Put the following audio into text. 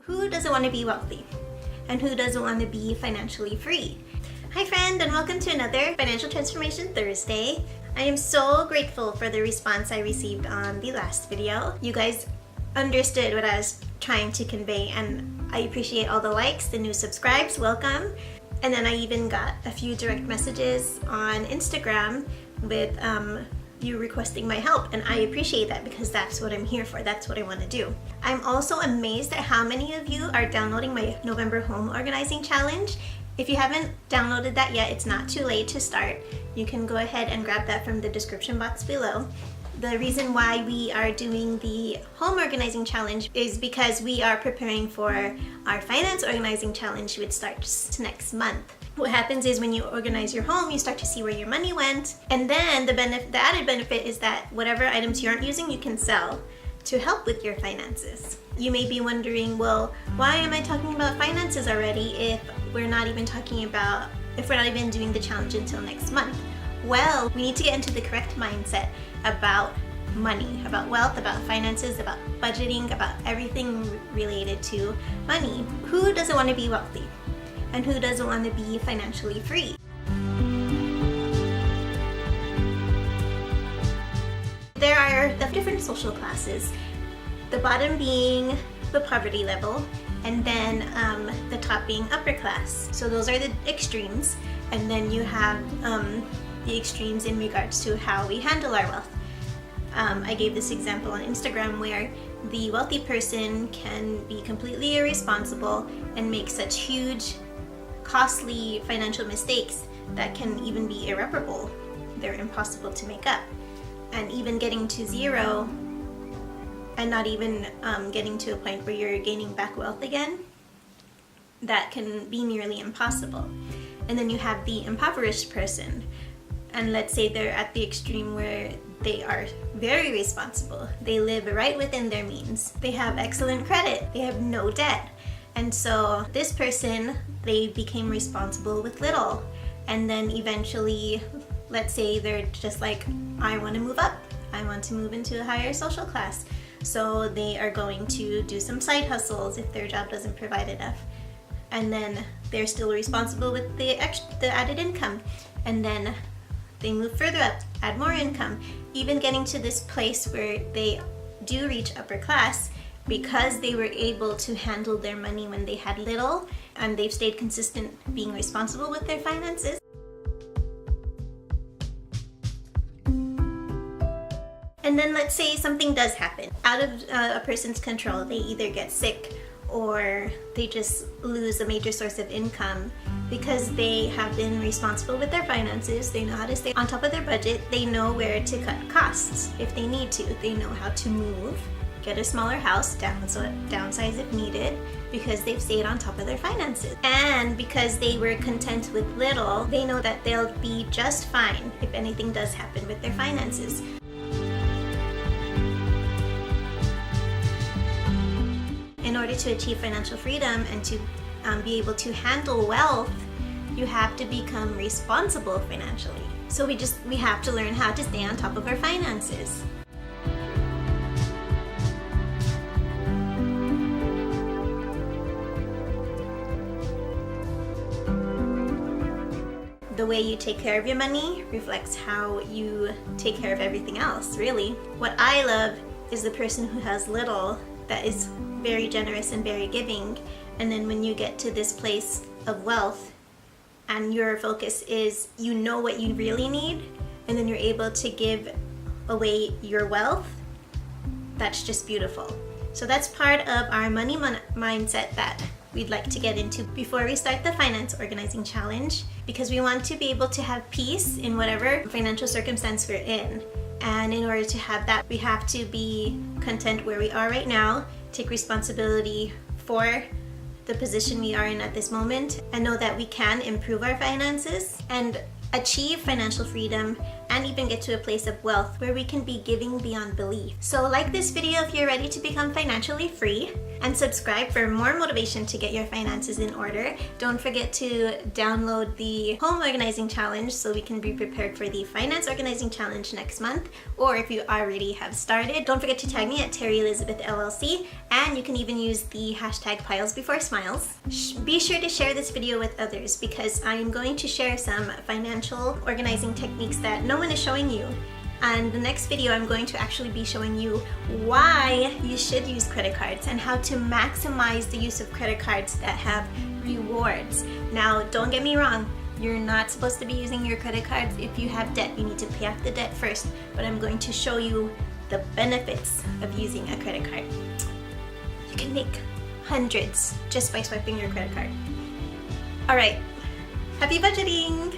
Who doesn't want to be wealthy? And who doesn't want to be financially free? Hi friend, and welcome to another Financial Transformation Thursday. I am so grateful for the response I received on the last video. You guys understood what I was trying to convey, and I appreciate all the likes, the new subscribes, welcome. And then I even got a few direct messages on Instagram with you requesting my help, and I appreciate that because that's what I'm here for. That's what I want to do. I'm also amazed at how many of you are downloading my November Home Organizing Challenge. If you haven't downloaded that yet, it's not too late to start. You can go ahead and grab that from the description box below. The reason why we are doing the Home Organizing Challenge is because we are preparing for our Finance Organizing Challenge, which starts next month. What happens is when you organize your home, you start to see where your money went, and then the added benefit is that whatever items you aren't using, you can sell to help with your finances. You may be wondering, well, why am I talking about finances already if we're not even doing the challenge until next month? Well, we need to get into the correct mindset about money, about wealth, about finances, about budgeting, about everything related to money. Who doesn't want to be wealthy? And who doesn't want to be financially free? There are the different social classes, the bottom being the poverty level, and then the top being upper class. So those are the extremes, and then you have the extremes in regards to how we handle our wealth. I gave this example on Instagram where the wealthy person can be completely irresponsible and make such huge, costly financial mistakes that can even be irreparable. They're impossible to make up. And even getting to zero and not even getting to a point where you're gaining back wealth again, that can be nearly impossible. And then you have the impoverished person, and let's say they're at the extreme where they are very responsible. They live right within their means. They have excellent credit. They have no debt. And so this person, they became responsible with little. And then eventually, let's say they're just like, I want to move up. I want to move into a higher social class. So they are going to do some side hustles if their job doesn't provide enough. And then they're still responsible with the added income. And then they move further up, add more income, even getting to this place where they do reach upper class because they were able to handle their money when they had little, and they've stayed consistent being responsible with their finances. And then let's say something does happen out of a person's control. They either get sick or they just lose a major source of income because they have been responsible with their finances. They know how to stay on top of their budget. They know where to cut costs if they need to. They know how to move, get a smaller house, downsize if needed, because they've stayed on top of their finances. And because they were content with little, they know that they'll be just fine if anything does happen with their finances. In order to achieve financial freedom and to be able to handle wealth, you have to become responsible financially. So we have to learn how to stay on top of our finances. The way you take care of your money reflects how you take care of everything else, really. What I love is the person who has little that is very generous and very giving, and then when you get to this place of wealth and your focus is you know what you really need, and then you're able to give away your wealth, that's just beautiful. So that's part of our money mindset that we'd like to get into before we start the Finance Organizing Challenge, because we want to be able to have peace in whatever financial circumstance we're in. And in order to have that, we have to be content where we are right now, take responsibility for the position we are in at this moment, and know that we can improve our finances and achieve financial freedom and even get to a place of wealth where we can be giving beyond belief. So like this video if you're ready to become financially free, and subscribe for more motivation to get your finances in order. Don't forget to download the Home Organizing Challenge so we can be prepared for the Finance Organizing Challenge next month. Or if you already have started, don't forget to tag me at Terry Elizabeth LLC, and you can even use the hashtag Piles Before Smiles. Be sure to share this video with others because I am going to share some financial organizing techniques that no one is showing you. And the next video I'm going to actually be showing you why you should use credit cards and how to maximize the use of credit cards that have rewards. Now, don't get me wrong, you're not supposed to be using your credit cards if you have debt. You need to pay off the debt first, but I'm going to show you the benefits of using a credit card. You can make hundreds just by swiping your credit card. All right, happy budgeting!